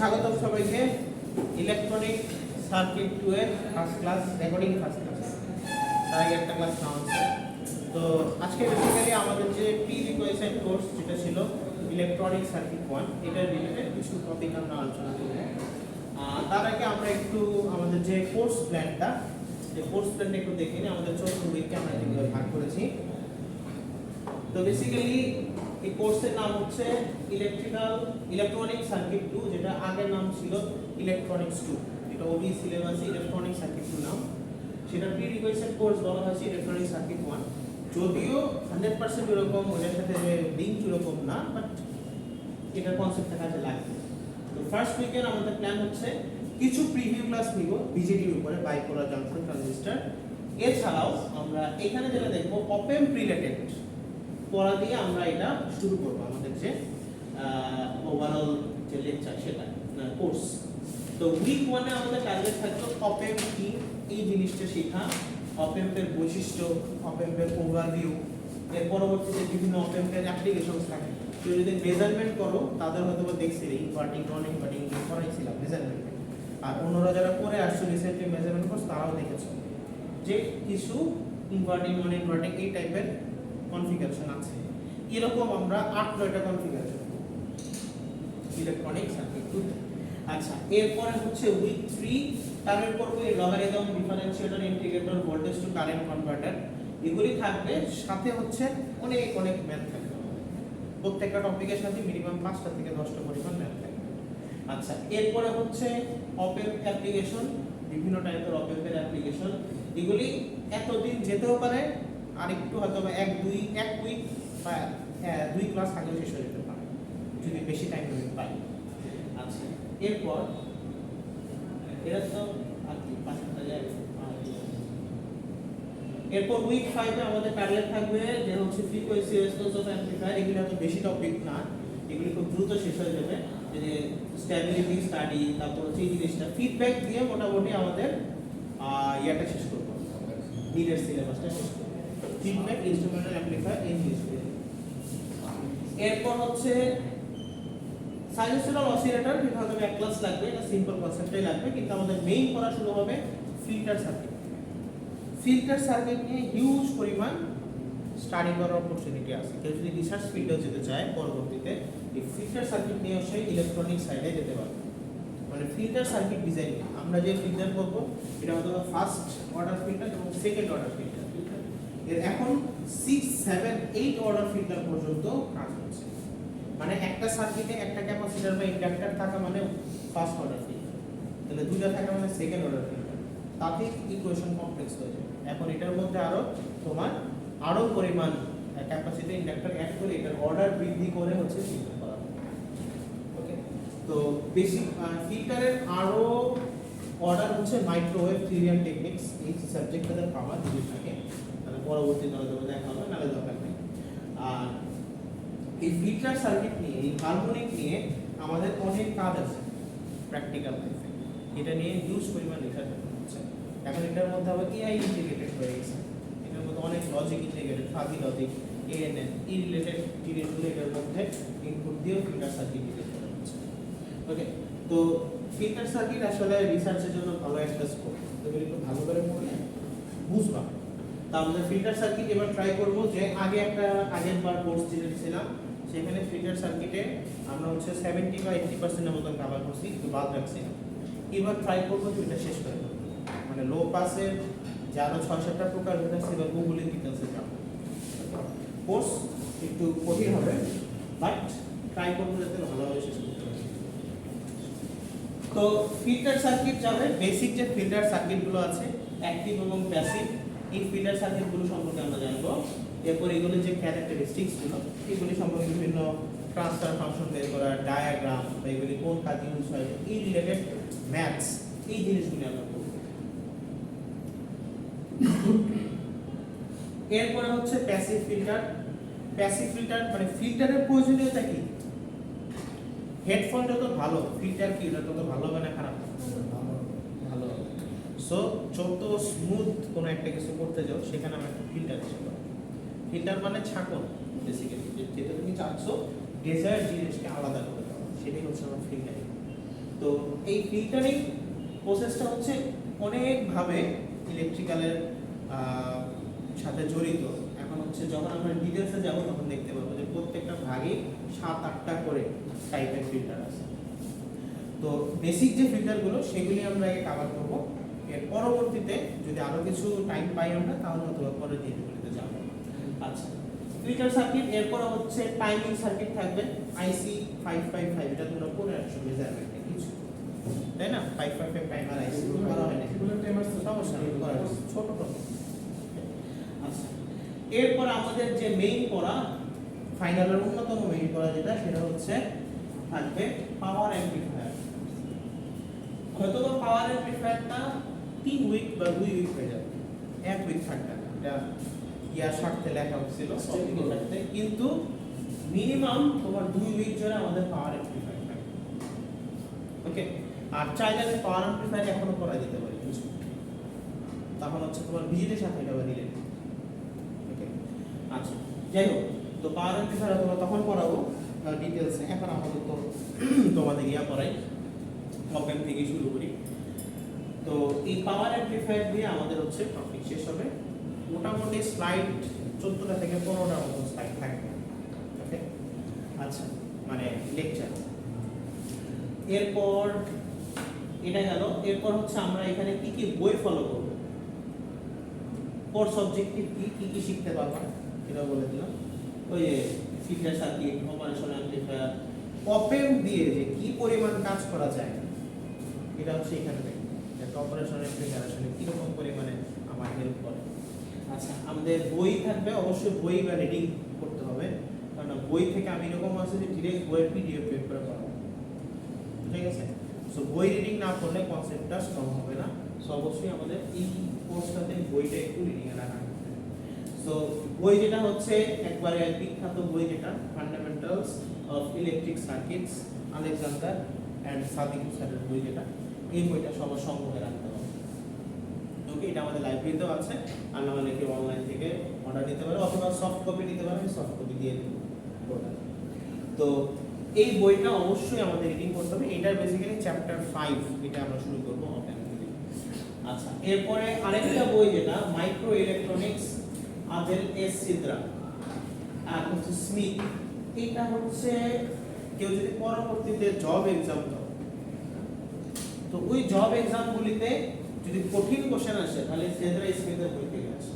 স্বাগতম সবাইকে electronic circuit 2 এর first class recording first class. তার আগে একটা ক্লাস নাও আছে। তো আজকে বেসিক্যালি আমাদের যে প্রি রিকোয়েস্টেড কোর্স যেটা ছিল ইলেকট্রনিক সার্কিট 1, এটার রিলেটেড কিছু টপিক আমরা আলোচনা করব। তার আগে আমরা একটু আমাদের যে কোর্স প্ল্যানটা একটু দেখে নিই। আমাদের 14 উইককে আমরা যেভাবে ভাগ করেছি। তো বেসিক্যালি এই কোর্সের নাম হচ্ছে ইলেকট্রনিক সার্কিট 2, যেটা আগের নাম ছিল ইলেকট্রনিক্স 2। এটা ওবি সিলেবাসে ইলেকট্রনিক সার্কিট 2 নাম। সেটা প্রি রিকোয়েস্টেড কোর্স বলা হয়েছে ইলেকট্রনিক সার্কিট 1। যদিও 100% এরকম ওটার সাথে লিংক এরকম না, বাট এটা কনসেপ্টটা কাজে লাগবে। তো ফার্স্ট উইকের আমাদের প্ল্যান হচ্ছে কিছু প্রিভিউ ক্লাস নিব বিজেটির উপরে, বাইপোলার জাংশন ট্রানজিস্টর। এছাড়াও আমরা এখানে যেটা দেখবো অপ অ্যাম্প রিলেটেড পড়া দিয়ে আমরা এটা শুরু করব আমাদের যে ওভারঅল যে লেকচার সেটা কোর্স। তো উইক 1 এ আমাদের টার্গেট থাকবে অপ অ্যাম্প কি, এই জিনিসটা শেখা, অপ অ্যাম্পের বৈশিষ্ট্য, অপ অ্যাম্পের ওভারভিউ। এর পরবর্তীতে বিভিন্ন অপ অ্যাম্পের অ্যাপ্লিকেশনস থাকে। তো যদি মেজারমেন্ট করো তাদের হয়তো দেখছিলে ইনভার্টিং নন ইনভার্টিং করাইছিলাম মেজারমেন্ট। আর অন্যরা যারা করে আসছো রিসেন্টলি মেজারমেন্ট কোর্স, তারাও দেখেছো যে কিছু ইনভার্টিং নন ইনভার্টিং এই টাইপের কনফিগারেশন আছে। এরকম আমরা 8-9টা কনফিগারেশন ইলেকট্রনিক সার্কিট 2। আচ্ছা, এরপরে হচ্ছে উইক 3 টার্গেট করব এই logarithm, differentiator, integrator, voltage to current converter. এগুলি থাকবে, সাথে হচ্ছে অনেক ম্যাথ থাকবে। প্রত্যেকটা টপিকের সাথে মিনিমাম 5টা থেকে 10টা পরিমাণ ম্যাথ থাকবে। আচ্ছা, এরপরে হচ্ছে অপ অ্যাম্প অ্যাপ্লিকেশন, বিভিন্ন টাইপের অপ অ্যাম্পের অ্যাপ্লিকেশন। এগুলি এতদিন যেতেও পারে, আর একটু হয়তো এক উইক বা 2 ক্লাস আগে শেষ হয়ে যেতে পারে যদি বেশি টাইম পাই। আচ্ছা, এরপর এরা তো আর কি 5টা যায়। এরপর উইক 5 এ আমাদের প্যারালাল থাকবে যে হচ্ছে ফ্রিকোয়েন্সি রেসপন্স অফ অ্যাম্পলিফায়ার। এগুলো তো বেশি টপিক না, এগুলি খুব দ্রুত শেষ হয়ে যাবে। যে স্ট্যাবিলিটি স্টাডি, তারপর হচ্ছে এই জিনিসটা ফিডব্যাক দিয়ে মোটামুটি আমাদের ইয়াটা শেষ করব, মিডের সিলেবাসটা শেষ করব। ফিডব্যাক, ইনস্ট্রুমেন্টাল অ্যাম্পলিফায়ার, এই জিনিসগুলো। এরপর হচ্ছে সাইনুসয়েডাল অসিলেটর, এটা হয়তো এক ক্লাস লাগবে, এটা সিম্পল কনসেপ্টই লাগবে, কিন্তু আমাদের মেইন পড়া শুরু হবে ফিল্টার সার্কিট। ফিল্টার সার্কিট নিয়ে হিউজ পরিমাণ স্টাডি করার অপরচুনিটি আছে। কেউ যদি রিসার্চ ফিল্ডে যেতে চায় পরবর্তীতে, এই ফিল্টার সার্কিট নিয়ে অবশ্যই ইলেকট্রনিক সাইডে যেতে পারবে। মানে ফিল্টার সার্কিট ডিজাইন আমরা যে ফিল্টার করব, এটা হয়তো ফার্স্ট অর্ডার ফিল্টার এবং সেকেন্ড অর্ডার ফিল্টার। এর এখন 6, 7, 8 অর্ডার ফিল্টার পর্যন্ত কাজ হচ্ছে। মানে একটা সার্কিটে একটা ক্যাপাসিটর বা ইন্ডাক্টর থাকা মানে ফার্স্ট অর্ডার ফিল্টার, তাহলে দুইটা থাকা মানে সেকেন্ড অর্ডার ফিল্টার। তাতে ইকুয়েশন কমপ্লেক্স হয়ে যায়। এখন এটার মধ্যে আরো পরিমাণ ক্যাপাসিটর ইন্ডাক্টর অ্যাড করে এটার অর্ডার বৃদ্ধি করে হচ্ছে ফিল্টার করা। ওকে, তো বেসিক ফিল্টারের আরো অর্ডার হচ্ছে মাইক্রোওয়েভ থিওরি টেকনিক্স। এই সাবজেক্টটাতে পাওয়া যদি থাকে তাহলে পরবর্তীতে হয়তো দেখা হবে, নাহলে দরকার নেই। আর এই ফিল্টার সার্কিট নিয়ে, এই হারমোনিক নিয়ে আমাদের অনেক কাজ আছে প্র্যাকটিক্যাল লাইফে। এটা নিয়ে হিউজ পরিমাণ রিসার্চ হচ্ছে। এখন এটার মধ্যে আবার এআই ইন্টিগ্রেটেড হয়ে গেছে। এটার মধ্যে অনেক logic integrated, fuzzy logic, ANN, এই রিলেটেড জিনিসগুলো এটার মধ্যে ইনপুট দিয়ে ফিল্টার সার্কিট ডিজাইন করা হচ্ছে। ওকে, তো ফিল্টার সার্কিট আসলে রিসার্চের জন্য ভালো একটা স্কোপ। তো এগুলো একটু ভালো করে পড়লে বুঝবা। তা আমরা ফিল্টার সার্কিট এবার ট্রাই করব। যে আগের বার কোর্স দিয়েছিলাম, সেখানে ফিল্টার সার্কিটে আমরা হচ্ছে 70 বা 80% এর মতন কভার করছি, একটু বাদ রাখছি। এবার ট্রাই করবো এটা শেষ করে দেবো। মানে লো পাসের যে আরো 6-7টা প্রকার ভেতর ছিল গুগলের ডিটেলসে যাব। কোর্স একটু কঠিন হবে, বাট ট্রাই করবো যাতে ভালোভাবে শেষ করতে পারি। তো ফিল্টার সার্কিট যাবে, বেসিক যে ফিল্টার সার্কিটগুলো আছে অ্যাক্টিভ এবং প্যাসিভ, এই ফিল্টার সার্কিটগুলো সম্পর্কে আমরা জানবো। এরপর এগুলোর যে ক্যারেক্টারিস্টিক্সগুলো, এগুলি সম্পর্কে বিভিন্ন ট্রান্সফার ফাংশন বের করা, ডায়াগ্রাম, বা এগুলি কোন কাজে ইউজ হয়, এই রিলেটেড ম্যাথস, এই জিনিসগুলি আমরা করব। এরপরে হচ্ছে প্যাসিভ ফিল্টার। প্যাসিভ ফিল্টার মানে ফিল্টারের প্রয়োজনীয়তা কি? হেডফোন যত ভালো, ফিল্টার কি ওটা তত ভালো হবে না খারাপ? ভালো হবে। সো যত স্মুথ কোনো একটা কিছু করতে যাও, সেখানে আমরা একটা ফিল্টার ইউজ করব। ফিল্টার মানে ছাঁকন, বেসিক্যালি যেটা তুমি চাচ্ছ ডেজায়ার জিনিসকে আলাদা করে দাও, সেটাই হচ্ছে আমার ফিল্টার। তো তো এই ফিল্টারিং প্রসেসটা হচ্ছে অনেকভাবে ইলেকট্রিক্যালের সাথে জড়িত। এখন হচ্ছে যখন আমরা ডিটেলসে যাব তখন দেখতে পাবো যে প্রত্যেকটা ভাগে 7-8টা করে টাইপের ফিল্টার আছে। তো বেসিক যে ফিল্টারগুলো সেগুলি আমরা আগে কভার করব, এর পরবর্তীতে যদি আরো কিছু টাইম পাই আমরা তাহলে অথবা পরে দিনগুলিতে যাব। আচ্ছা, ফিল্টার সার্কিট, এরপর হচ্ছে টাইমিং সার্কিট থাকবে আইসি 555, এটা তোমরা পড়ে আসছো মেজারমেন্টে কিছু, তাই না? 555 টাইমার আইসি করা হয় না, এগুলো টাইমার সমস্যা নেই, করা ছোট টপিক। আচ্ছা, এরপর আমাদের যে মেইন পড়া, ফাইনালের অন্যতম মেইন পড়া যেটা, সেটা হচ্ছে থাকবে পাওয়ার অ্যাম্পলিফায়ার। হয়তো পাওয়ার অ্যাম্পলিফায়ারটা 3 উইক বা 2 উইক হয়ে যাবে, 1 উইক থাকবে না, এটা ইয়ার স্বার্থে লেখা হচ্ছিল স্বার্থে, কিন্তু মিনিমাম তোমার 2 উইক ধরে আমাদের পাওয়ার অ্যাম্পলিফায়ার থাকবে। ওকে, আর চাইলে পাওয়ার অ্যাম্পলিফায়ার এখনো করা যেতে পারে কিছু, তখন হচ্ছে তোমার ভিজিটের সাথে এটা রিলেটেড। ওকে, আচ্ছা, যাই হোক, তো পাওয়ার অ্যাম্পলিফায়ার তোমরা তখন পড়াবো ডিটেইলসে। এখন আমাদের তো তোমাদের ইয়া পড়াই, অপেন থেকে শুরু করি। তো এই পাওয়ার অ্যাম্পলিফায়ার দিয়ে আমাদের হচ্ছে টপিক শেষ হবে। মোটামুটি স্লাইড 14টা থেকে 15টার মতো স্লাইড থাকবে। ওকে, আচ্ছা, মানে লেকচার। এরপর এটা গেল, এরপর হচ্ছে আমরা এখানে কি কি বই ফলো করব, কোর্স অবজেক্টিভ কি কি শিখতে পারবা এটা বলে দিলাম। ওই যে filter circuit, operation amplifier, op-amp দিয়ে যে কি পরিমাণ কাজ করা যায় এটা হচ্ছে এখানে দেখি, একটা অপারেশন অ্যাম্পলিফায়ার আসলে কিরকম পরিমাণে আমার হেল্প করে। আচ্ছা, আমাদের বই থাকবে, অবশ্যই বই বা রিডিং করতে হবে, কারণ বই থেকে আমি এরকম আছে যে ডিরেক্ট বইয়ের পিডিএফ বের করে পড়াবো, ঠিক আছে? সো বই রিডিং না করলে কনসেপ্টটা স্ট্রং হবে না। সো অবশ্যই আমাদের এই কোর্সটাতে বইটা একটু রিডিং এ রাখা। সো বই যেটা হচ্ছে একবারে বিখ্যাত বই যেটা fundamentals of electric circuits, Alexander and Sadiku স্যারের বই যেটা, এই বইটা সবার সংগ্রহে রাখতে হবে। ওকে, এটা আমাদের লাইব্রেরিতেও আছে, আর না হলে কেউ অনলাইন থেকে অর্ডার দিতে পারে অথবা সফট কপি নিতে পারে, আমি সফট কপি দিয়ে দেব। তো এই বইটা অবশ্যই আমাদের রিডিং করতে হবে। এটার বেসিক্যালি চ্যাপ্টার 5 এটা আমরা শুরু করব অপেন থেকে। আচ্ছা, এরপরে আরেকটা বই যেটা মাইক্রো ইলেকট্রনিক্স, আদেল এস সিদ্রা আর হচ্ছে স্মিথ। এটা হচ্ছে কেউ যদি পরবর্তীতে জব এক্সাম দাও, তো ওই জব এক্সামগুলিতে যদি কঠিন কোশ্চেন আসে তাহলে সিদ্রা স্মিথের বই থেকে আসে,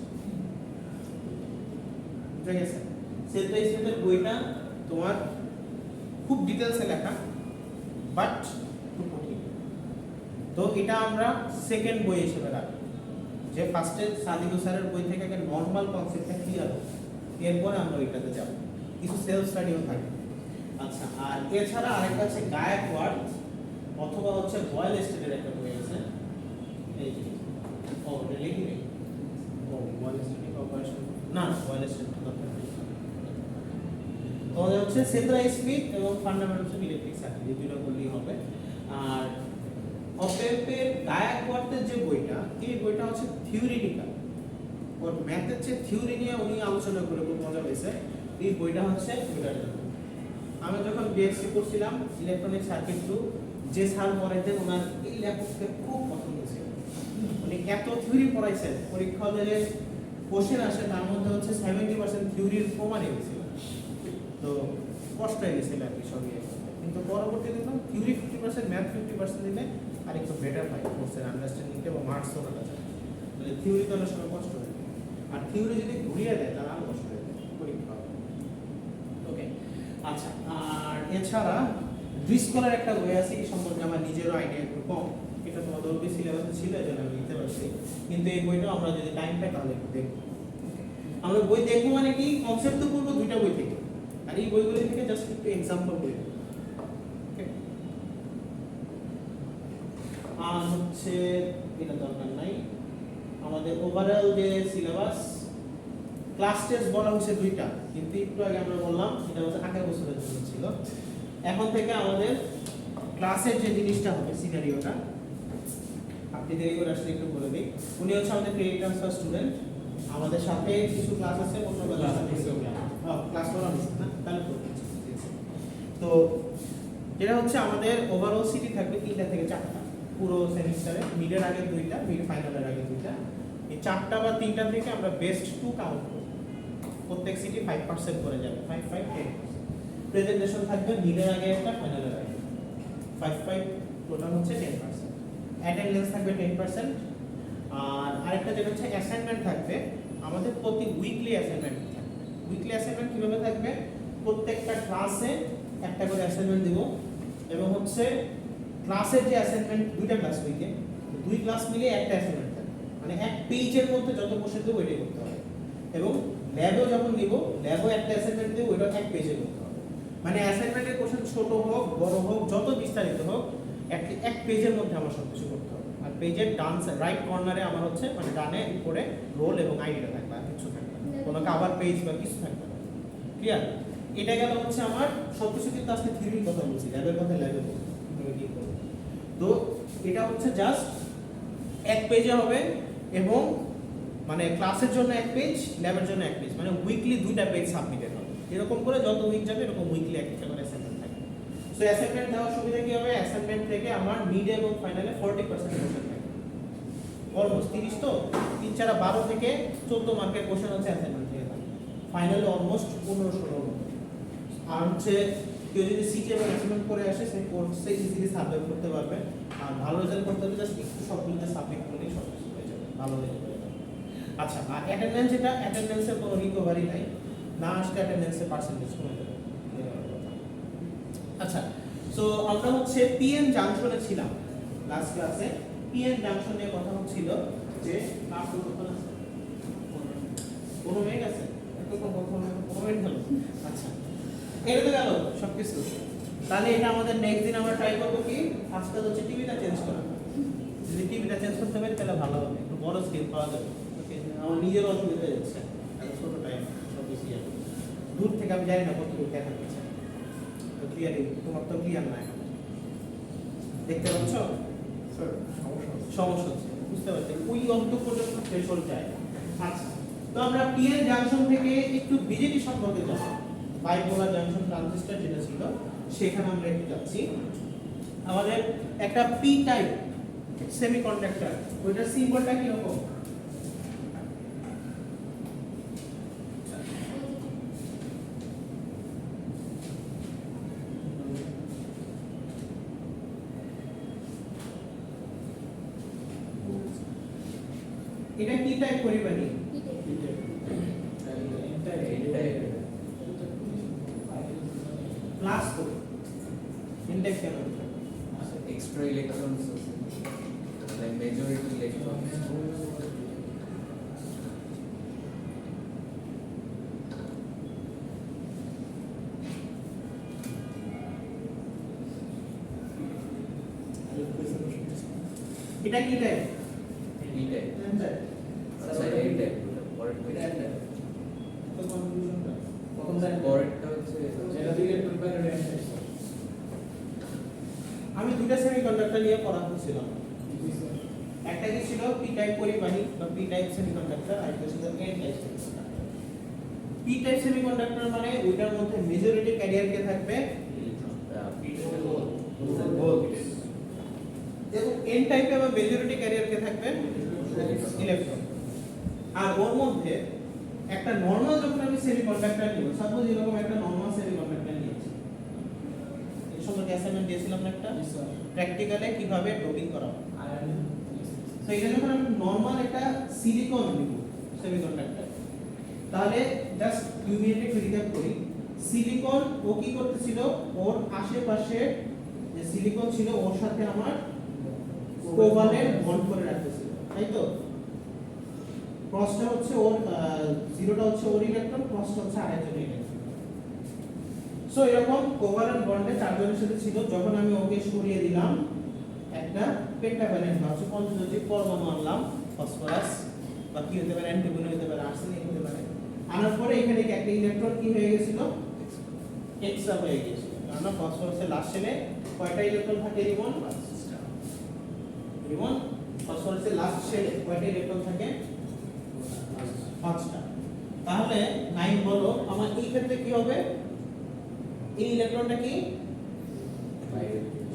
ঠিক আছে? সিদ্রা স্মিথের বইটা তোমার খুব ডিটেইলসে লেখা, বাট খুব কঠিন। তো এটা আমরা সেকেন্ড বই হিসেবে রাখি, যে ফার্স্টে সাদিক স্যারের বই থেকে আগে নরমাল কনসেপ্টটা ক্লিয়ার হবে, এরপরে আমরা ওইটাতে যাব, কিছু সেলফ স্টাডিও থাকে। আচ্ছা, আর এছাড়া আরেকটা আছে গায়কওয়াড় অথবা হচ্ছে বয়েল স্টেটের একটা বই আছে, এই যে ও লিখি নেই, ও বয়েল স্টেট অপারেশন না, বয়েল স্টেট দরকার নেই। তোমাদের হচ্ছে সিদ্রা স্মিথ এবং ফান্ডামেন্টালস অফ ইলেকট্রিক সার্কিট, এই দুটো বললেই হবে। আর অপেপের গায়কওয়াড়ের যে বইটা, এই বইটা হচ্ছে থিওরিটিক্যাল, ওর ম্যাথের যে থিওরি নিয়ে উনি আলোচনা করে খুব মজা পেয়েছে। এই বইটা হচ্ছে আমি যখন বিএসসি করছিলাম ইলেকট্রনিক সার্কিট টু, যে স্যার পড়াইতেন ওনার এই লেখককে খুব পছন্দ ছিল, উনি এত থিওরি পড়াইছেন, পরীক্ষা হলে কোশ্চেন আসে তার মধ্যে হচ্ছে 70% থিওরির প্রমাণই হয়েছিল। তো কষ্ট হয়ে গেছিল আর কি সবই, কিন্তু পরবর্তীতে দেখলাম থিওরি 50%, ম্যাথ 50% দিলে আর একটু বেটার হয় কোর্সের আন্ডারস্ট্যান্ডিংটা এবং মার্কসও রাখা যায়। তাহলে থিওরি তো অনেক সময় কষ্ট হয়ে যায়, আর থিওরি যদি ঘুরিয়ে দেয় তাহলে আরও কষ্ট হয়ে যায় পরীক্ষা। ওকে, আচ্ছা, আর এছাড়া ব্রিস্কলার একটা বই আছে, এই সম্পর্কে আমার নিজেরও আইডিয়া একটু কম, এটা তোমাদের ওই সিলেবাসে ছিল এজন্য আমি নিতে পারছি, কিন্তু এই বইটা আমরা যদি টাইম পাই তাহলে একটু দেখবো। আমরা বই দেখবো মানে কি, কনসেপ্ট তো পড়বো দুইটা বই থেকে, আর এই বইগুলো থেকে জাস্ট একটু এক্সাম্পল বই। ওকে, আর হচ্ছে এটা দরকার নাই, আমাদের ওভারঅল যে সিলেবাস, ক্লাস টেস্ট বলা হচ্ছে দুইটা, কিন্তু একটু আগে আমরা বললাম এটা হচ্ছে আগের বছরের জন্য ছিল। এখন থেকে আমাদের ক্লাসের যে জিনিসটা হবে, সিনারিওটা আপনি দেরি করে আসলে একটু বলে দিই। উনি হচ্ছে আমাদের ক্রেডিট ট্রান্সফার স্টুডেন্ট, আমাদের সাথে কিছু ক্লাস আছে, অন্য ক্লাস করা হচ্ছে না, তাহলে তো যেটা হচ্ছে আমাদের ওভারঅল সিটি থাকবে 3টা থেকে 4টা পুরো সেমিস্টারে, মিডের আগে 2টা, মিড ফাইনালের আগে 2টা। এই 4টা বা 3টা থেকে আমরা বেস্ট 2 কাউন্ট করব। প্রত্যেক সিটি 5% করে যাবে, 5 5 10। প্রেজেন্টেশন থাকবে মিডের আগে একটা, ফাইনালের আগে 5 5, টোটাল হচ্ছে 10%। অ্যাটেন্ডেন্স থাকবে 10%। আর আরেকটা যেটা হচ্ছে অ্যাসাইনমেন্ট থাকবে আমাদের প্রতি উইকলি অ্যাসাইনমেন্ট থাকবে। উইকলি অ্যাসাইনমেন্ট কিভাবে থাকবে? প্রত্যেকটা ক্লাসে একটা করে অ্যাসাইনমেন্ট দিব, এবং হচ্ছে ক্লাসের যে অ্যাসাইনমেন্ট 2টা ক্লাস উইকে, 2 ক্লাস মিলে একটা অ্যাসাইনমেন্ট থাকবে, মানে এক পেজের মধ্যে যত কোশ্চেন দেবো ওইটাই করতে হবে। এবং ল্যাবেও যখন নিব, ল্যাবেও একটা অ্যাসাইনমেন্ট দেবো, ওইটা এক পেজে করতে হবে। মানে অ্যাসাইনমেন্টের কোশ্চেন ছোট হোক বড় হোক যত বিস্তারিত হোক, এক পেজের মধ্যে আমার সব কিছু করতে হবে। আর পেজের ডান রাইট কর্নারে আমার হচ্ছে মানে ডানে উপরে রোল এবং আইডিটা থাকবে, আর কিছু থাকবে না, কোনো কভার পেজ বা কিছু থাকবে না। ক্লিয়ার? এটা গেল হচ্ছে আমার সবকিছু, কিন্তু আজকে থিওরির কথা বলছি, ল্যাবের কথা ল্যাবে বলবো কি করব। তো এটা হচ্ছে জাস্ট এক পেজে হবে, এবং মানে ক্লাসের জন্য এক পেজ, ল্যাবের জন্য এক পেজ, মানে উইকলি 2টা পেজ সাবমিটেড হবে। এরকম করে যত উইক যাবে এরকম উইকলি একটা করে অ্যাসাইনমেন্ট থাকবে। সো অ্যাসাইনমেন্ট দেওয়ার সুবিধা কি হবে? অ্যাসাইনমেন্ট থেকে আমার মিড এবং ফাইনালে 40% কোশ্চেন থাকবে। অলমোস্ট 30 তো 3 4 12 থেকে 14 মার্কের কোশ্চেন হচ্ছে অ্যাসাইনমেন্ট থেকে থাকবে। ফাইনালে অলমোস্ট 15-16 মতো। আর হচ্ছে কেউ যদি সিটি এবং অ্যাসাইনমেন্ট করে আসে, সেই কোর্সে ইজিলি সাবমিট করতে পারবে। আর ভালো রেজাল্ট করতে হলে জাস্ট একটু সবগুলোতে সাবমিট করলেই সব কিছু হয়ে যাবে, ভালো রেজাল্ট হয়ে যাবে। আচ্ছা, আর অ্যাটেন্ডেন্স, যেটা অ্যাটেন্ডেন্সের কোনো রিকভারি নাই, না আসলে অ্যাটেন্ডেন্সের পার্সেন্টেজ কমে যাবে। আচ্ছা, সো আমরা হচ্ছে পিএন জাংশনে ছিলাম লাস্ট ক্লাসে। পিএন জাংশন নিয়ে কথা হচ্ছিল যে কোনো মেয়ে গেছে, আচ্ছা এটা তো গেল সবকিছু। তাহলে এটা আমাদের নেক্সট দিন আমরা ট্রাই করবো কি, আজকে হচ্ছে টিভিটা চেঞ্জ করা। যদি টিভিটা চেঞ্জ করতে পারি তাহলে ভালো হবে, একটু বড় স্ক্রিন পাওয়া যাবে। ওকে, আমার নিজের অসুবিধা হয়ে যাচ্ছে, এত ছোট টাইম সব কিছু দূর থেকে আমি জানি না কতটুকু দেখা যাচ্ছে। তো ক্লিয়ারই, তোমার তো ক্লিয়ার না এখন, দেখতে পাচ্ছ? সমস্যা হচ্ছে, বুঝতে পারছি, ওই অন্ত পর্যন্ত থ্রেশহোল্ড যায়। আচ্ছা, তো আমরা পিএন জাংশন থেকে একটু বিজেপি সম্পর্কে জানবো। বাইপোলার জাংশন ট্রানজিস্টর যেটা ছিল সেখানে আমরা একটু যাচ্ছি। আমাদের একটা পি টাইপ সেমিকন্ডাক্টর, ওইটার সিম্বলটা কি রকম? এটা কি টাইপ পরিবাহী? প্লাস তো ইনডেক্স কেন? extra electrons like majority electrons. এটা কি টাইপ? E type. আচ্ছা এই টাইপ পরেরটা তো কনফিউশনটা প্রথম পরেরটা হচ্ছে যেটা দিলে প্রিপারেটরি অ্যান্সার। আমি দুটো সেমিকন্ডাক্টর নিয়ে পড়া হচ্ছিলাম। একটা কি ছিল পি টাইপ পরিবাহী বা পি টাইপ সেমিকন্ডাক্টর, আর একটা ছিল N type semiconductor. P type semiconductor মানে ওইটার মধ্যে মেজরিটি ক্যারিয়ার কে থাকবে ভোল্ট, এবং এন টাইপে আবার মেজরিটি ক্যারিয়ার কে থাকবে ইলেকট্রন। আর ওর মধ্যে একটা নরমাল যখন আমি সেমিকন্ডাক্টর নিব, সাপোজ এরকম একটা নরমাল সেমিকন্ডাক্টর নিয়েছি, এই সম্পর্কে অ্যাসাইনমেন্ট দিয়েছিলাম না একটা প্র্যাকটিক্যালে কিভাবে ডোপিং করা হয়। তো এটা যখন আমি নরমাল একটা সিলিকন নিব সেমিকন্ডাক্টর, তাহলে জাস্ট 2 মিনিট একটু রিক্যাপ করি। সিলিকন ও কি করতেছিল, ওর আশেপাশে যে সিলিকন ছিল ওর সাথে আমার কোভালেন্ট বন্ড করে রাখতেছিল, তাই তো? ক্রসটা হচ্ছে ওর জিরোটা হচ্ছে ওর ইলেকট্রন, ক্রসটা হচ্ছে আরেকজনের ইলেকট্রন। সো এরকম কোভালেন্ট বন্ডে চারজনের সাথে ছিল। যখন আমি ওকে সরিয়ে দিলাম, একটা পেন্টাভ্যালেন্ট বা পঞ্চযোজিক পরমাণু আনলাম, ফসফরাস বা কি হতে পারে, অ্যান্টিমনি হতে পারে, আর্সেনিক হতে পারে। আনার পরে এখানে একটা ইলেকট্রন কি হয়ে গেছিল, এক্সট্রা হয়ে গেছিল। কারণ ফসফরাসের লাস্ট শেলে কয়টা ইলেকট্রন থাকে রিমন? রিমন ফসফরাসের লাস্ট শেলে কয়টা ইলেকট্রন থাকে? 5টা। তাহলে 9 বলো আমার এই ক্ষেত্রে কি হবে? এই ইলেকট্রনটা কি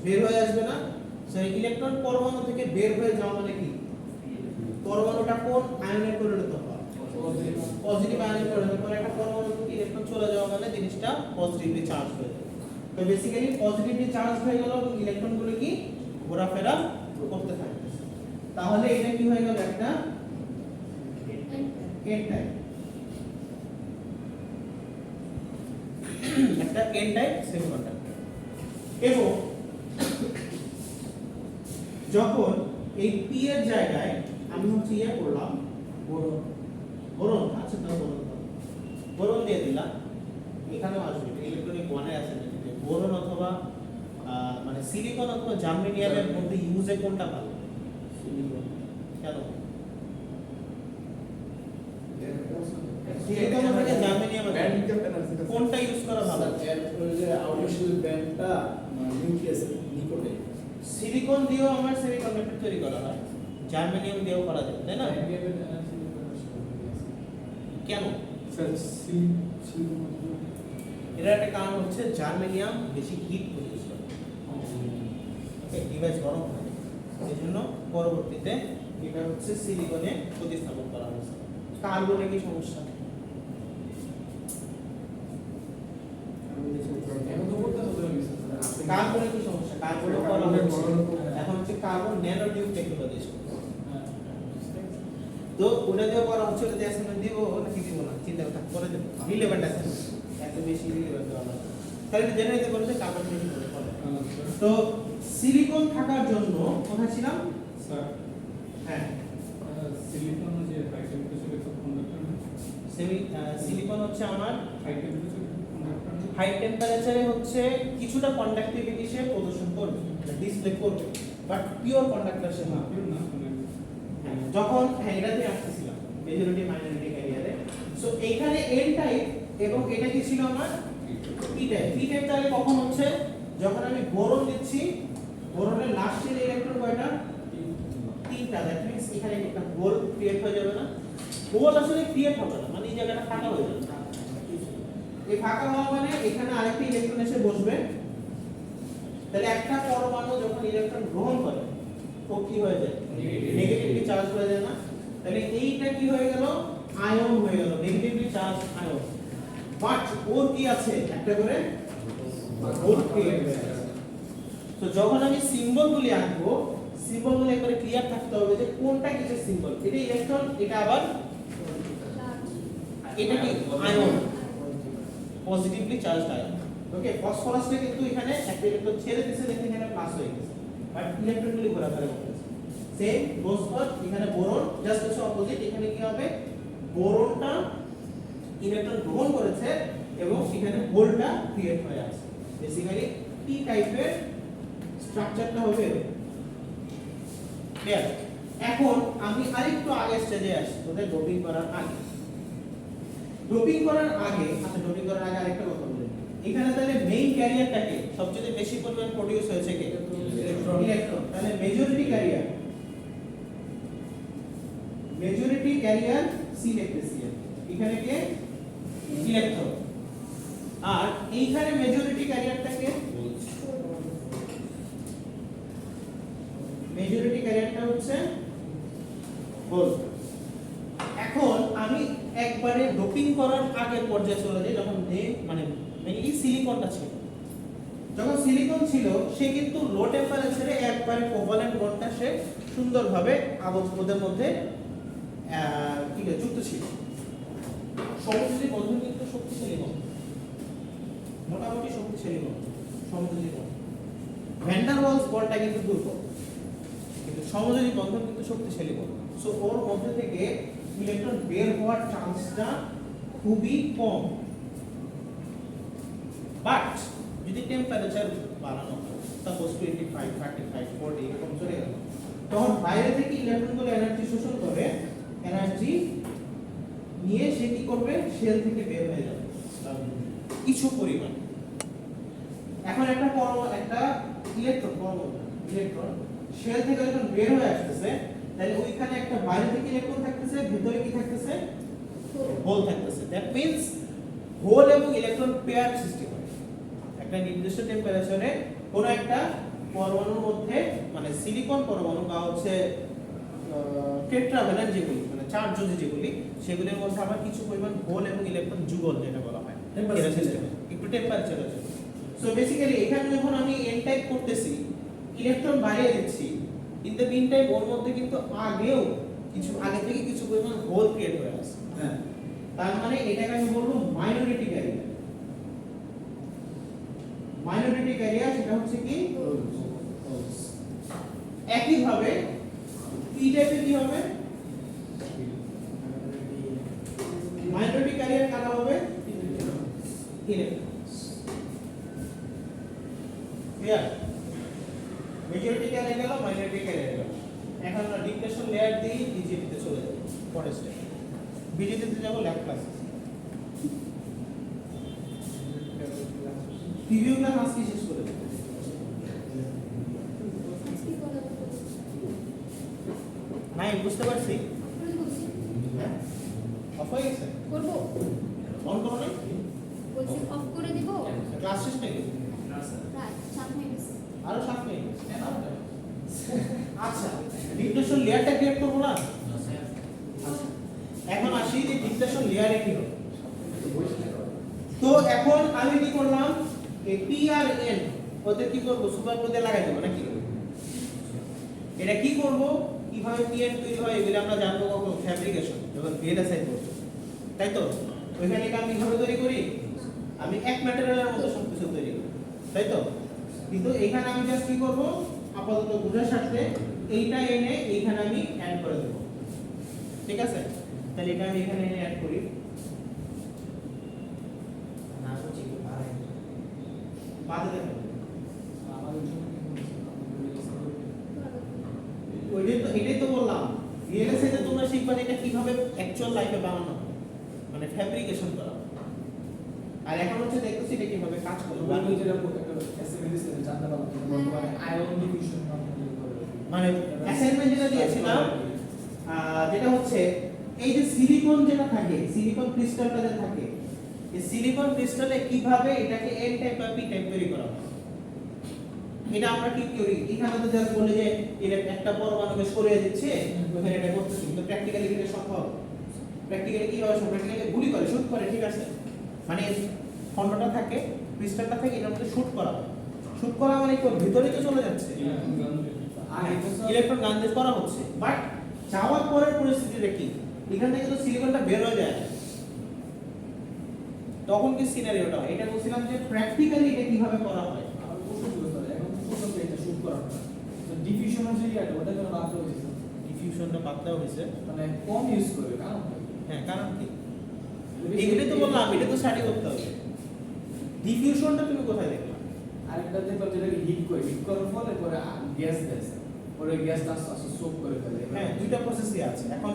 বের হয়ে আসবে না। সো ইলেকট্রন পরমাণু থেকে বের হয়ে যাওয়া মানে কি, পরমাণুটা কোন আয়নে পরিণত হওয়া, পজিটিভ আয়নে পরিণত করে। একটা পরমাণু থেকে ইলেকট্রন চলে যাওয়া মানে জিনিসটা পজিটিভলি চার্জ হয়ে যাবে। তো বেসিক্যালি পজিটিভলি চার্জ হয়ে গেল এবং ইলেকট্রনগুলো কি ঘোরাফেরা করতে থাকবে। তাহলে এটা কি হয়ে গেল, একটা এন টাইপ, একটা এন টাইপ সেমিকন্ডাক্টর। এবং যখন এই পি এর জায়গায় আমি হচ্ছে ইয়ে করলাম বোরন, বোরন আছে তো, বোরন দিয়ে দিলাম, এখানেও আসবে ইলেকট্রনিক ওয়ানে আছে না, বোরন অথবা মানে সিলিকন অথবা জার্মেনিয়ামের মধ্যে ইউজে কোনটা ভালো? কেন? সিলিকন থেকে জার্মেনিয়াম কোনটা ইউজ করা ভালো? সিলিকন দিয়েও আমার সেমিকন্ডাক্টর তৈরি করা হয়, জার্মেনিয়াম দিয়েও করা যায়, তাই না? কেন? এর একটা কারণ হচ্ছে জার্মেনিয়াম বেশি হিট প্রডিউস করে, ওকে, ডিভাইস গরম হয়, এই জন্য পরবর্তীতে এটা হচ্ছে সিলিকনে প্রতিস্থাপন করা হয়েছে। কার্বনে কি সমস্যা? কার্বনে কি সমস্যা? কার্বনে করা হচ্ছে, এখন হচ্ছে কার্বন ন্যানো টিউব টেকনোলজি। তো ওটা দিয়ে করা হচ্ছে, ওটা দিয়ে অ্যাসাইনমেন্ট দিব নাকি দিব না চিন্তা করে দেব, রিলেভেন্ট আছে এত বেশি রিলেভেন্ট দেওয়া না, তাহলে জেনে নিতে পারো যে কার্বন বেশি করে ফলে। তো সিলিকন থাকার জন্য কোথায় ছিলাম স্যার? হ্যাঁ, সিলিকন যে হাই টেম্পারেচার কন্ডাক্টর, সিলিকন হচ্ছে আমার হাই টেম্পারেচার কন্ডাক্টর। হাই টেম্পারেচারে হচ্ছে কিছুটা কন্ডাক্টিভিটি সে প্রদর্শন করবে, ডিসপ্লে করবে, বাট পিওর কন্ডাক্টর সে না। যখন এটাতে আসতেছিলাম মেজরিটি মাইনরিটি ক্যারিয়ারে, সো এইখানে এন টাইপ এবং এটা কি ছিল আমার পি টাইপ। পি টাইপ তাহলে কখন হচ্ছে, যখন আমি বোরন দিচ্ছি, বোরনের লাস্টের ইলেকট্রন কয়টা? তিনটা। দ্যাট মিন্স এখানে একটা হোল ক্রিয়েট হয়ে যাবে না? হোল আসলে ক্রিয়েট হবে না, মানে এই জায়গাটা ফাঁকা হয়ে যাবে। এই ফাঁকা হওয়া মানে এখানে আরেকটা ইলেকট্রন এসে বসবে, তাহলে একটা পরমাণু যখন ইলেকট্রন গ্রহণ করে ও কি হয়ে যায়? নেগেটিভলি চার্জ হয়ে যায় না? তাহলে এইটা কি হয়ে গেল? আয়ন হয়ে গেল, নেগেটিভলি চার্জ আয়ন। বাট ওর কি আছে? একটা করে হোল ক্রিয়েট হয়ে গেছে। তো যখন আমি সিম্বলগুলি আঁকবো, সিম্বলগুলো একবারে ক্লিয়ার থাকতে হবে যে কোনটা কিসের সিম্বল। এটা ইলেকট্রন, এটা আবার এটা কি আয়ন, পজিটিভলি চার্জড আয়ন। ওকে, ফসফরাসটা কিন্তু এখানে একটা ইলেকট্রন ছেড়ে দিয়েছে, দেখেন এখানে প্লাস হয়ে গেছে, বাট ইলেকট্রনগুলি ঘোরাফেরা করতেছে। সেম গোস ফর এখানে বোরন, জাস্ট হচ্ছে অপোজিট। এখানে কি হবে? বোরনটা ইলেকট্রন গ্রহণ করেছে এবং এখানে হোলটা ক্রিয়েট হয়ে আছে। বেসিক্যালি পি টাইপের স্ট্রাকচারটা হবে ক্লিয়ার। এখন আমি আরেকটু আগে স্টেজে আসি, ওদের ডোপিং করার আগে। ডোপিং করার আগে, আচ্ছা ডোপিং করার আগে আরেকটা কথা বলি। এখানে তাহলে মেইন ক্যারিয়ারটাকে সবচেয়ে বেশি পরিমাণ প্রোডিউস হয়েছে কে? ইলেকট্রন। তাহলে মেজরিটি ক্যারিয়ার, মেজরিটি ক্যারিয়ার সি লিখতেছি, এখানে কে? ইলেকট্রন। আর এইখানে মেজরিটি ক্যারিয়ারটাকে, মেজরিটি ক্যারিয়ারটা হচ্ছে হোল। এখন আমি একবারে ডোপিং করার আগের পর্যায়ে চলে যাই, যখন মানে মেইনলি সিলিকনটা ছিল। যখন সিলিকন ছিল সে কিন্তু লো টেম্পারেচারে একবারে কোভালেন্ট বন্ডটা সে সুন্দরভাবে ওদের মধ্যে কি যুক্ত ছিল। সমযোজী বন্ধন কিন্তু শক্তিশালী বন্ধন, মোটামুটি শক্তিশালী বন্ধন, সমযোজী বন্ধন। ভ্যান ডার ওয়ালস বলটা কিন্তু দুর্বল, কিন্তু সমযোজী বন্ধন কিন্তু শক্তিশালী বন্ধন। সো ওর মধ্যে থেকে ইলেকট্রন বের হওয়ার চান্সটা খুবই কম। বাট যদি টেম্পারেচার বাড়ানো হয়, সাপোজ 25, 35, 40 এরকম চলে গেল, তখন বাইরে থেকে ইলেকট্রনগুলো এনার্জি শোষণ করে, এনার্জি নিয়ে সে কি করবে? শেল থেকে বের হয়ে যাবে কিছু পরিমাণ। এখন একটা ইলেকট্রন শেল থেকে যখন বের হয়ে আসতেছে, তাহলে ওইখানে একটা বাইরে থেকে ইলেকট্রন থাকতেছে, ভিতরে কি থাকতেছে? হোল থাকতেছে। দ্যাট মিন্স হোল এবং ইলেকট্রন পেয়ার সৃষ্টি হয়। একটা নির্দিষ্ট টেম্পারেচারে কোন একটা পরমাণুর মধ্যে মানে সিলিকন পরমাণু বা হচ্ছে টেট্রাভ্যালেন্ট যেগুলি মানে চার যোজি যেগুলি সেগুলির মধ্যে আবার কিছু পরিমাণ হোল এবং ইলেকট্রন যুগল যেটা বলা হয় এরা সিস্টেমে একটু টেম্পারেচার আছে। সো বেসিক্যালি এখানে যখন আমি এন টাইপ করতেছি ইলেকট্রন বাড়িয়ে দিচ্ছি ইন দ্য মিন টাইম ওর মধ্যে কিন্তু আগেও কিছু আগে থেকে কিছু পরিমাণ হোল ক্রিয়েট হয়ে আছে। হ্যাঁ তার মানে এটাকে আমি বলবো মাইনরিটি ক্যারিয়ার। মাইনরিটি ক্যারিয়ার সেটা হচ্ছে কি একই ভাবে পি টাইপে কি হবে মাইনরিটি ক্যারিয়ার কারা হবে ইলেকট্রন ক্লিয়ার মেজরিটি ক্যারিয়ার গেল মাইনরিটি ক্যারিয়ার গেল। এখন আমরা ডিক্টেশন লেয়ার দিয়ে বিজেপি তে চলে যাব পরের স্টেপ বিজেপি তে যাব ল্যাব ক্লাস প্রিভিউ ক্লাস আজকে শেষ করে দেব। নাই বুঝতে পারছি হ্যাঁ অফ হয়ে গেছে করব অন করো না বলছি অফ করে দিব ক্লাস শেষ নাকি রাত 7 মিনিট আরো 7 মিনিট আচ্ছা ডিক্টেশন লেয়ারটা ক্রিয়েট করব না আচ্ছা এখন আসি যে ডিক্টেশন লেয়ারে কি হবে। তো এখন আমি কি করলাম এই পি আর এন ওদের কি করব সুপার কোডে লাগাই দেব নাকি এটা কি করব কিভাবে পি এন তৈরি হয় এগুলো আমরা জানবো কখন ফ্যাব্রিকেশন যখন ভিএলএসআই করব তাই তো ওইখানে কি আমি কিভাবে তৈরি করি আমি এক ম্যাটেরিয়ালের মধ্যে সবকিছু তৈরি করি তাই তো কিন্তু এখানে আমি জাস্ট কি করব আপাতত বুঝার সাথে এইটা এনে এইখানে আমি অ্যাড করে দেব ঠিক আছে তাহলে এটা আমি এখানে এনে অ্যাড করি না বুঝি কি পারে বাদে দেখো ওইটাই তো এটাই তো বললাম ভিএলএসআই তে তোমরা শিখবা যে এটা কিভাবে অ্যাকচুয়াল লাইফে বানানো হয় মানে ফ্যাব্রিকেশন করা আর এখন হচ্ছে দেখতেছি এটা কিভাবে কাজ করে আমি যেটা একটা এসএমএস জানতে পারলাম বর্তমানে আয়ন ডিফিউশন মানে অ্যাসাইনমেন্ট যেটা দিয়েছিলাম যেটা হচ্ছে এই যে সিলিকন যেটা থাকে সিলিকন ক্রিস্টালটা যে থাকে এই সিলিকন ক্রিস্টালে কিভাবে এটাকে এন টাইপ বা পি টাইপ তৈরি করা হয় এটা আমরা কি করি এখানে তো জাস্ট বলে যে এটা একটা পরমাণুকে সরিয়ে দিচ্ছে ওখানে এটা করতেছি কিন্তু প্র্যাকটিক্যালি এটা সম্ভব প্র্যাকটিক্যালি কি হয় প্র্যাকটিক্যালি গুলি করে শুট করে ঠিক আছে মানে খণ্ডটা থাকে ক্রিস্টালটা থাকে এটার মধ্যে শুট করা হয় শুট করা মানে কি ভিতরে তো চলে যাচ্ছে ইলেকট্রন গান করা হচ্ছে বাট যাওয়ার পরের পরিস্থিতিটা কি এখান থেকে তো সিলিকনটা বের হয়ে যায় তখন কি সিনারিওটা হয় এটা বলছিলাম যে প্র্যাকটিক্যালি এটা কিভাবে করা হয় আর প্রশ্ন ছিল স্যার এখন প্রশ্ন এটা শুট করাটা তো ডিফিউশন যে এটা ওটা কেন বাদ হয়েছে ডিফিউশনটা পাতলাও হয়েছে মানে কম ইউজ করে কারণ হ্যাঁ কারণ কি এগুলো তো বললাম এটা তো স্টাডি করতে হবে ডিফিউশনটা তুমি কোথায় দেখলা আরেকটা দেখো যেটাকে হিট করার ফলে পরে গ্যাস দেয় পরে গ্যাসটা আস্তে সোক করে ফেলে হ্যাঁ দুইটা প্রসেসই আছে এখন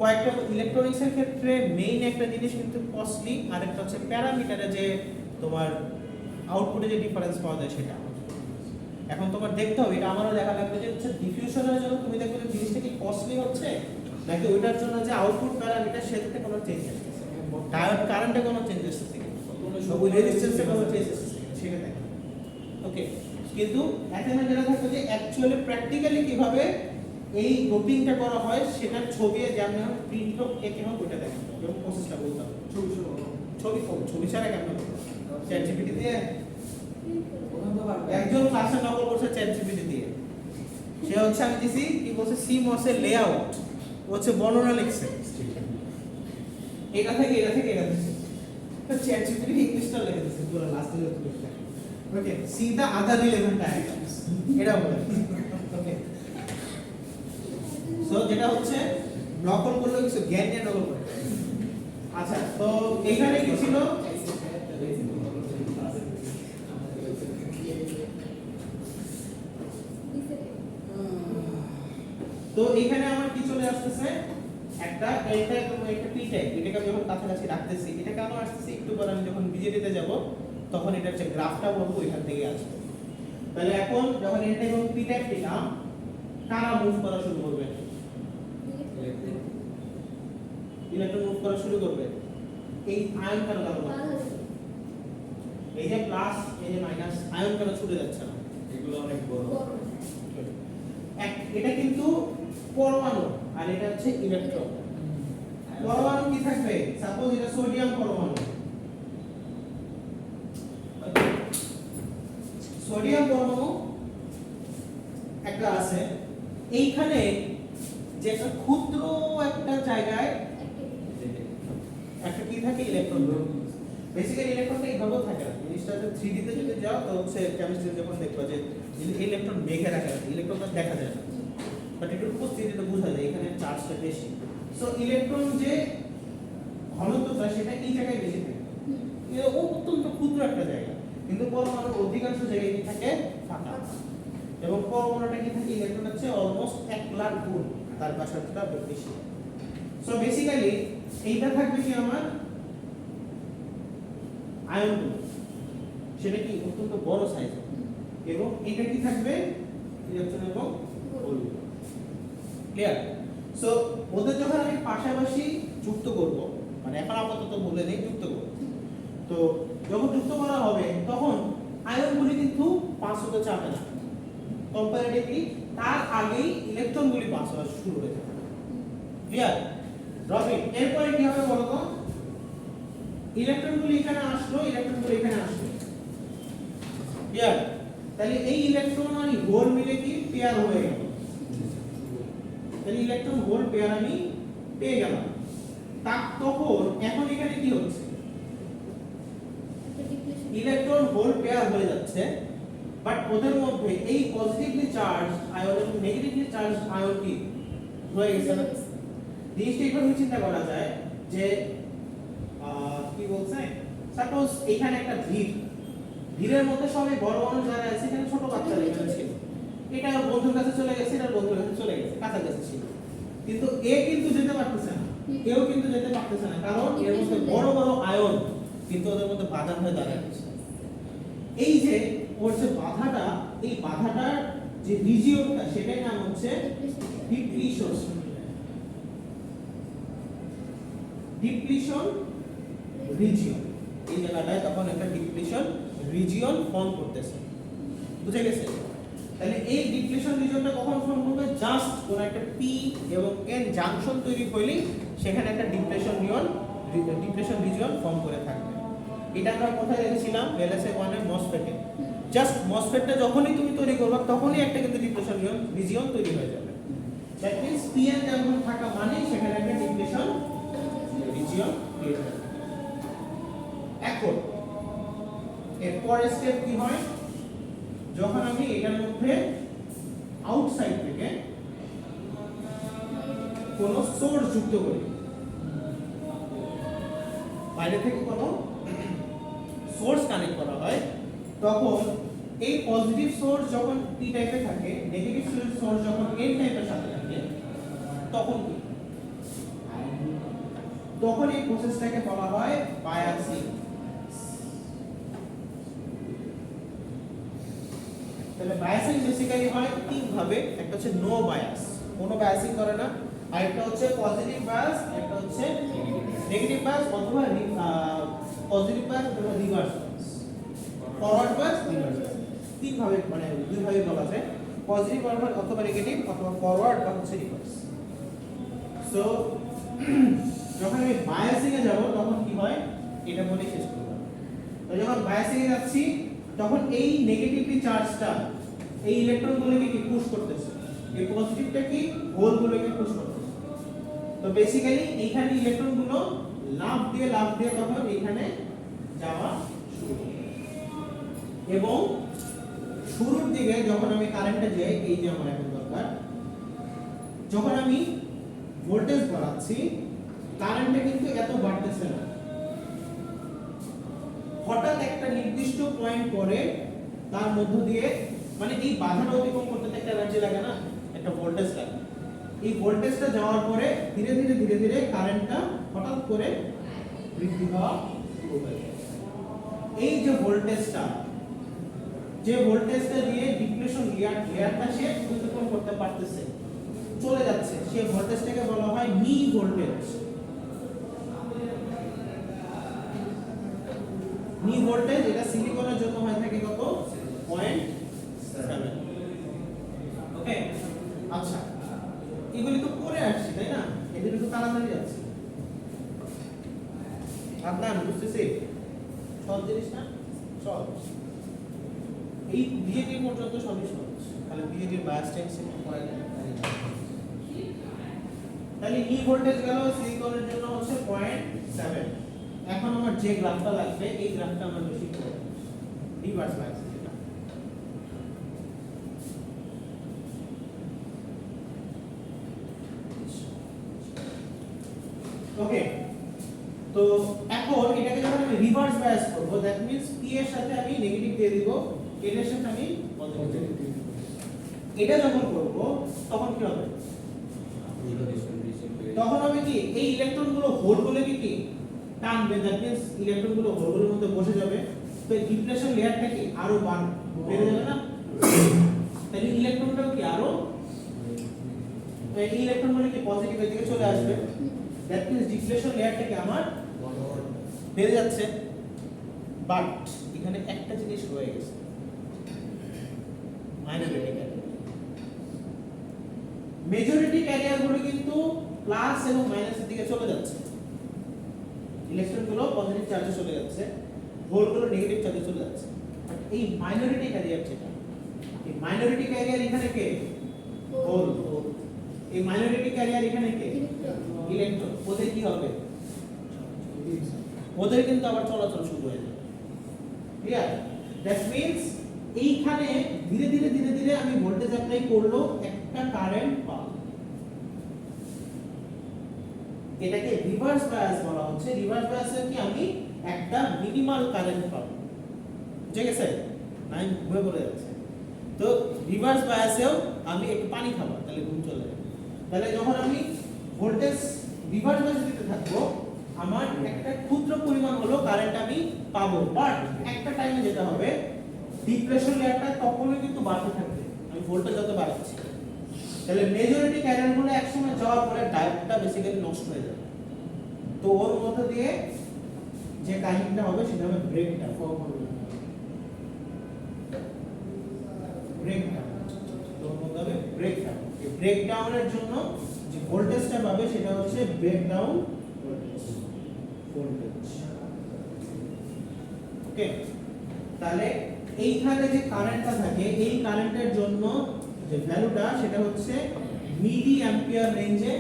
কয়েকটা ইলেকট্রনিক্সের ক্ষেত্রে মেইন একটা জিনিস কিন্তু কস্টলি আর একটা হচ্ছে প্যারামিটারে যে তোমার আউটপুটে যে ডিফারেন্স পাওয়া যায় সেটা এখন তোমার দেখতে হবে এটা আমারও দেখা লাগবে যে হচ্ছে ডিফিউশনের জন্য তুমি দেখবে যে জিনিসটা কি কস্টলি হচ্ছে নাকি ওইটার জন্য যে আউটপুট প্যারামিটার সেটাতে কোনো চেঞ্জ আসছে ডায়োড কারেন্টে কোনো চেঞ্জ আসছে কিনা ওই রেজিস্ট্যান্সে কোনো চেঞ্জ আসছে কিনা সেটা দেখো ওকে কিন্তু এখানে যেটা থাকবে যে অ্যাকচুয়ালি প্র্যাকটিক্যালি কিভাবে এই ডোপিংটা করা হয় সেটার ছবি যেমন প্রিন্ট হোক একে হোক ওইটা দেখো এবং প্রসেসটা বলতে হবে ছবি ছাড়া কেমন চ্যাট জিপিটি দিয়ে একজন ক্লাসে নকল করছে চ্যাট জিপিটি দিয়ে সে হচ্ছে আমি দিছি কি বলছে সিমস এর লেআউট হচ্ছে বর্ণনা লিখছে এটা থেকে এটা দিছে তো চ্যাট জিপিটি ইংলিশটা লিখে দিছে পুরো লাস্টে যত লিখছে ওকে সি দা আদার রিলেভেন্ট ডায়াগ্রামস এটা বলে ওকে সো যেটা হচ্ছে নকল করলে কিছু জ্ঞান নিয়ে নকল করে আচ্ছা তো এখানে কি ছিল তো এখানে আমার কি চলে আসতেছে একটা এল টাইপ এবং একটা পি টাইপ এটাকে আমি যখন কাছাকাছি রাখতেছি এটা কেন আসতেছে একটু পরে আমি যখন বিজেপিতে যাব তখন এটা হচ্ছে গ্রাফটা বলবো এখান থেকে আসবে তাহলে এখন যখন এল টাইপ এবং পি টাইপ দিলাম কারা মুভ করা শুরু করবে ইলেকট্রন মুভ করা শুরু করবে এই আয়ন কেন লাগবে এই যে প্লাস এই যে মাইনাস আয়ন কেন ছুটে যাচ্ছে না এগুলো অনেক বড়। বড়। এটা কিন্তু পরমাণু আর এটা হচ্ছে ইলেকট্রন। পরমাণু কি থাকবে? সাপোজ এটা সোডিয়াম পরমাণু। সোডিয়াম পরমাণু একটা আছে, এইখানে যে একটা ক্ষুদ্র একটা জায়গায় একটা কি থাকে? ইলেকট্রন। বেসিক্যালি ইলেকট্রনটা এইভাবেও থাকে না, জিনিসটা হচ্ছে 3D তে যদি যাও তো হচ্ছে কেমিস্ট্রি যখন দেখবা যে ইলেকট্রন মেঘে রাখা আছে, ইলেকট্রনটা দেখা যায় না, বাট এটার উপস্থিতিটা বোঝা যায়, এখানে চার্জটা বেশি। সো ইলেকট্রন যে ঘনত্বটা সেটা এই জায়গায় বেশি থাকে, ও অত্যন্ত ক্ষুদ্র একটা জায়গা, কিন্তু পরমাণুর অধিকাংশ জায়গায় কি থাকে? ফাঁকা। এবং পরমাণুটা কি থাকে? ইলেকট্রনের চেয়ে অলমোস্ট 1 লাখ গুণ তার ব্যাসার্ধটা বেশি। সো বেসিক্যালি এইটা থাকবে কি আমার আয়ন, সেটা কি অত্যন্ত বড় সাইজ, এবং এটা কি থাকবে? ইলেকট্রন এবং হোল। ক্লিয়ার? সো ওদের যখন আমি পাশাপাশি যুক্ত করব, মানে এখন আপাতত বলে নেই যুক্ত করব, তো যখন যুক্ত করা হবে তখন আয়নগুলি কিন্তু পাস হতে চাবে না, কম্পারেটিভলি তার আগেই ইলেকট্রনগুলি পাস হওয়া শুরু হয়ে যাবে। ক্লিয়ার? রবিন, এরপরে কি হবে বলো তো? ইলেকট্রনগুলি এখানে আসলো, ইলেকট্রনগুলি এখানে আসলো। ক্লিয়ার? তাহলে এই ইলেকট্রন আর হোল মিলে কি পেয়ার হয়ে গেল, তাহলে ইলেকট্রন হোল পেয়ার আমি পেয়ে গেলাম। তখন এখন এখানে কি হচ্ছে? ইলেকট্রন হোল পেয়ার হয়ে যাচ্ছে, বাট ওদের মধ্যে এই পজিটিভলি চার্জ আয়ন এবং নেগেটিভলি চার্জ আয়ন কি হয়ে গেছে না? জিনিসটা এইভাবে চিন্তা করা যায় যে কি বলছে, সাপোজ এখানে একটা ধীরের মধ্যে সবাই বড় মানুষ যারা আছে, এখানে ছোট বাচ্চারা এখানে ছিল, এটা বন্ধুর কাছে চলে গেছে, এটা বন্ধুর কাছে চলে গেছে, কাছাকাছি ছিল, কিন্তু এ কিন্তু যেতে পারতেছে না, কেউ কিন্তু যেতে পারতেছে না, কারণ এর মধ্যে বড় বড় আয়ন কিন্তু ওদের মধ্যে বাধা হয়ে দাঁড়াচ্ছে। এই যে ওর যে বাধাটা, এই বাধাটার যে রিজিয়নটা সেটাই নাম হচ্ছে ডিপ্লিশন। ডিপ্লিশন রিজিয়ন, এই জায়গাটায় তখন একটা ডিপ্লিশন রিজিয়ন ফর্ম করতেছে। বুঝে গেছে? তাহলে এই ডিপ্লিশন রিজিয়নটা কখন ফর্ম করবে? জাস্ট কোন একটা পি এবং এন জাংশন তৈরি হইলেই সেখানে একটা ডিপ্লিশন রিজিয়ন ফর্ম করে থাকবে। এটা আমরা কোথায় দেখেছিলাম? এলএসএ 1 এর মসফেটে। জাস্ট মসফেটটা যখনই তুমি তৈরি করবে তখনই একটা কিন্তু ডিপ্লিশন রিজিয়ন তৈরি হয়ে যাবে। That means P N junction থাকা মানে সেখানে একটা ডিপ্লিশন রিজিয়ন ক্রিয়েট হবে। এখন এর পরের স্টেপ কি হয়? যখন আমি এটার মধ্যে আউটসাইড থেকে কোন সোর্স যুক্ত করি, বাইরে থেকে কোন সোর্স কানেক্ট করা হয়, তখন এই পজিটিভ সোর্স যখন পি টাইপে থাকে, নেগেটিভ সোর্স যখন এন টাইপের সাথে থাকে, তখন কি? তখন এই প্রসেসটাকে বলা হয় বায়াসিং। তাহলে বায়াসিং বেসিক্যালি হয় তিন ভাবে, একটা হচ্ছে নো বায়াস, কোনো বায়াসিং করে না, আর একটা হচ্ছে পজিটিভ বায়াস, একটা হচ্ছে নেগেটিভ বায়াস, অথবা পজিটিভ বায়াস অথবা reverse bias, forward bias, reverse bias, তিন ভাবে, মানে দুই ভাবে বলা যায়, পজিটিভ অথবা নেগেটিভ অথবা ফরওয়ার্ড বা হচ্ছে রিভার্স। সো যখন আমি বায়াসিং এ যাব তখন কি হয় এটা বলে শেষ করব। তো যখন বায়াসিং এ যাচ্ছি তখন এই নেগেটিভলি চার্জটা এই ইলেকট্রনগুলোকে কি পুশ করতেছে, এই পজিটিভটা কি হোলগুলোকে পুশ করতেছে। তো বেসিক্যালি এইখানে ইলেকট্রনগুলো লাফ দিয়ে তখন এখানে যাওয়া শুরু করে, এবং শুরুর দিকে যখন আমি কারেন্টে যাই, এই যে আমার এখন দরকার, যখন আমি ভোল্টেজ বাড়াচ্ছি কারেন্টে কিন্তু এত বাড়তেছে না, হঠাৎ একটা নির্দিষ্ট পয়েন্ট পরে তার মধ্য দিয়ে, মানে এই বাধাটা অতিক্রম করতে একটা এনার্জি লাগে না, একটা ভোল্টেজ লাগে, এই ভোল্টেজটা যাওয়ার পরে ধীরে ধীরে কারেন্টটা হঠাৎ করে বৃদ্ধি হওয়া শুরু হয়ে যায়। এই যে ভোল্টেজটা দিয়ে ডিপ্লেশন লেয়ারটা সে অতিক্রম করতে পারতেছে, চলে যাচ্ছে, সেই ভোল্টেজটাকে বলা হয় নি ভোল্টেজ। নি ভোল্টেজ এটা সিলিকনের জন্য হয়ে থাকে কত? 0.7। আচ্ছা এগুলি তো পরে আসছে তাই না, এগুলি তো তাড়াতাড়ি যাচ্ছে। আপনার বুঝতেছি সহজ জিনিস না, সহজ। এই বিএডি পর্যন্ত সবই সহজ, তাহলে বিএডি বায়াস টেন্সে পড়া যায়। তাহলে ই ভোল্টেজ গেল সিলিকনের জন্য হচ্ছে 0.7। এখন আমার যে গ্রাফটা লাগবে এই গ্রাফটা আমরা বেশি করে রিভার্স বায়াস। ওকে, তো এখন এটাকে যখন আমি রিভার্স বায়াস করব, দ্যাট মিন্স পি এর সাথে আমি নেগেটিভ দিয়ে দিব, এর সাথে আমি পজিটিভ দিয়ে দিব। এটা যখন করব তখন কি হবে? তখন হবে কি এই ইলেকট্রনগুলো হোলগুলোকে কি টানবে, দ্যাট মিন্স ইলেকট্রনগুলো হোলগুলোর মধ্যে বসে যাবে। তো এই ডিপ্লেশন লেয়ারটা কি আরো বেড়ে যাবে না? তাহলে ইলেকট্রনটাও কি আরো, এই ইলেকট্রনগুলো কি পজিটিভ এর দিকে চলে আসবে, দ্যাট মিন্স ডিপ্লেশন লেয়ারটা কি আমার বেড়ে যাচ্ছে। বাট এখানে একটা জিনিস রয়ে গেছে, মাইনরিটি ক্যারিয়ার। মেজরিটি ক্যারিয়ারগুলো কিন্তু প্লাস এবং মাইনাসের দিকে চলে যাচ্ছে, ইলেকট্রনগুলো পজিটিভ চার্জে চলে যাচ্ছে, হোলগুলো নেগেটিভ চার্জে চলে যাচ্ছে। বাট এই মাইনরিটি ক্যারিয়ার যেটা, এই মাইনরিটি ক্যারিয়ার এখানে কে? হোল। এই মাইনরিটি ক্যারিয়ার এখানে কে? ইলেকট্রন। ওদের কি হবে? ওদের কিন্তু আবার চলাচল শুরু হয়ে যাবে। ক্লিয়ার? দ্যাট মিন্স এইখানে ধীরে ধীরে ধীরে ধীরে আমি ভোল্টেজ অ্যাপ্লাই করলো, একটা কারেন্ট পাবো। এটাকে রিভার্স বায়াস বলা হচ্ছে। রিভার্স বায়াসে কি আমি একটা মিনিমাল কারেন্ট পাবো। বুঝে গেছে? নাই ঘুরে পড়ে যাচ্ছে। তো রিভার্স বায়াসেও আমি একটু পানি খাবো, তাহলে ঘুম চলে যাবে। তাহলে যখন আমি ভোল্টেজ রিভার্স বায়াস দিতে থাকবো, আমার একটা ক্ষুদ্র পরিমাণ হলো কারেন্ট আমি পাবো। বাট একটা টাইমে যেটা হবে, ডিপ্লেশন লেয়ারটা তখনই কিন্তু বাড়তে থাকবে আমি ভোল্টেজ যত বাড়াচ্ছি। তাহলে মেজরিটি ক্যারিয়ারগুলো একসময় যাওয়ার পরে ডায়োডটা বেসিক্যালি নষ্ট হয়ে যাবে। তো ওর মধ্যে দিয়ে যে কাহিনীটা হবে সেটা হবে ব্রেকডাউন। ব্রেকডাউন তোর মধ্যে হবে ব্রেকডাউন। এই ব্রেকডাউনের জন্য যে ভোল্টেজটা পাবে সেটা হচ্ছে ব্রেকডাউন ভোল্টেজ। ওকে, তাহলে এইখানে যে কারেন্টটা থাকে, এই কারেন্টের জন্য যে ভ্যালুটা সেটা হচ্ছে মিলি অ্যাম্পিয়ার রেঞ্জে,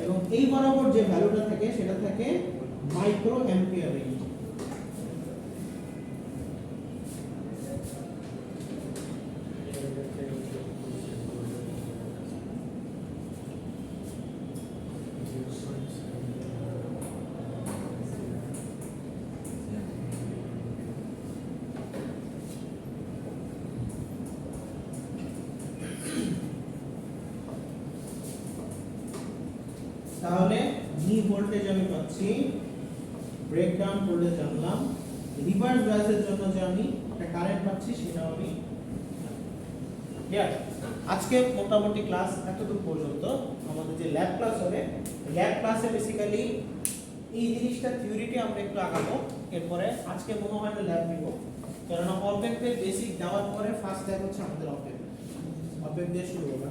এবং এই বরাবর যে ভ্যালুটা থাকে সেটা থাকে মাইক্রো অ্যাম্পিয়ার রেঞ্জে। তাহলে ভি ভোল্টেজ আমি পাচ্ছি, ব্রেকডাউন ভোল্টেজ জানলাম, রিভার্স বায়াসের জন্য যে আমি একটা কারেন্ট পাচ্ছি সেটা আমি ক্লিয়ার। আজকে মোটামুটি ক্লাস এতটুকু পর্যন্ত। আমাদের যে ল্যাব ক্লাস হবে, ল্যাব ক্লাসে বেসিক্যালি এই জিনিসটা থিওরিটি আমরা একটু আগাবো। এরপরে আজকে মনে হয় না ল্যাব নিব, কারণ অবজেক্টের বেসিক দেওয়ার পরে ফার্স্ট ল্যাব হচ্ছে আমাদের অবজেক্ট। অবজেক্ট দিয়ে শুরু হবে,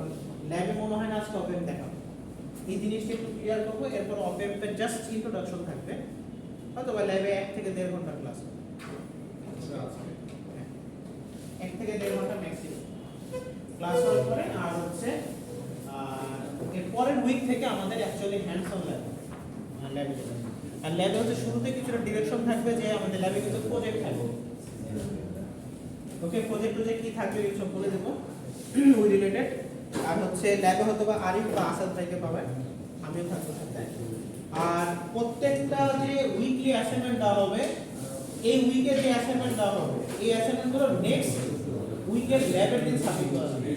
ল্যাবে মনে হয় না আজকে অবজেক্ট দেখাবো। এই জিনিসটা একটু ক্লিয়ার করবো, এরপর অবজেক্টের জাস্ট ইন্ট্রোডাকশন থাকবে। হয়তো বা ল্যাবে 1 থেকে 1.5 ঘন্টা ক্লাস হবে, 1 থেকে 1.5 ঘন্টা ম্যাক্সিমাম ক্লাস হওয়ার পরে। আর হচ্ছে এর পরের উইক থেকে আমাদের অ্যাকচুয়ালি হ্যান্ডস অন ল্যাব ল্যাবে যাবে। আর ল্যাবে হচ্ছে শুরুতে কিছুটা ডিরেকশন থাকবে যে আমাদের ল্যাবে কিছু প্রজেক্ট থাকবে। ওকে, প্রজেক্ট কি থাকবে এই সব বলে দেবো ওই রিলেটেড। আর হচ্ছে ল্যাবে হয়তো বা আরিফ বা আসাদ থেকে পাবে, আমিও থাকবো সাথে। আর প্রত্যেকটা যে উইকলি অ্যাসাইনমেন্ট দেওয়া হবে, এই উইকের যে অ্যাসাইনমেন্ট দেওয়া হবে, এই অ্যাসাইনমেন্টগুলো নেক্সট উইকের ল্যাবের দিন সাবমিট করা হবে।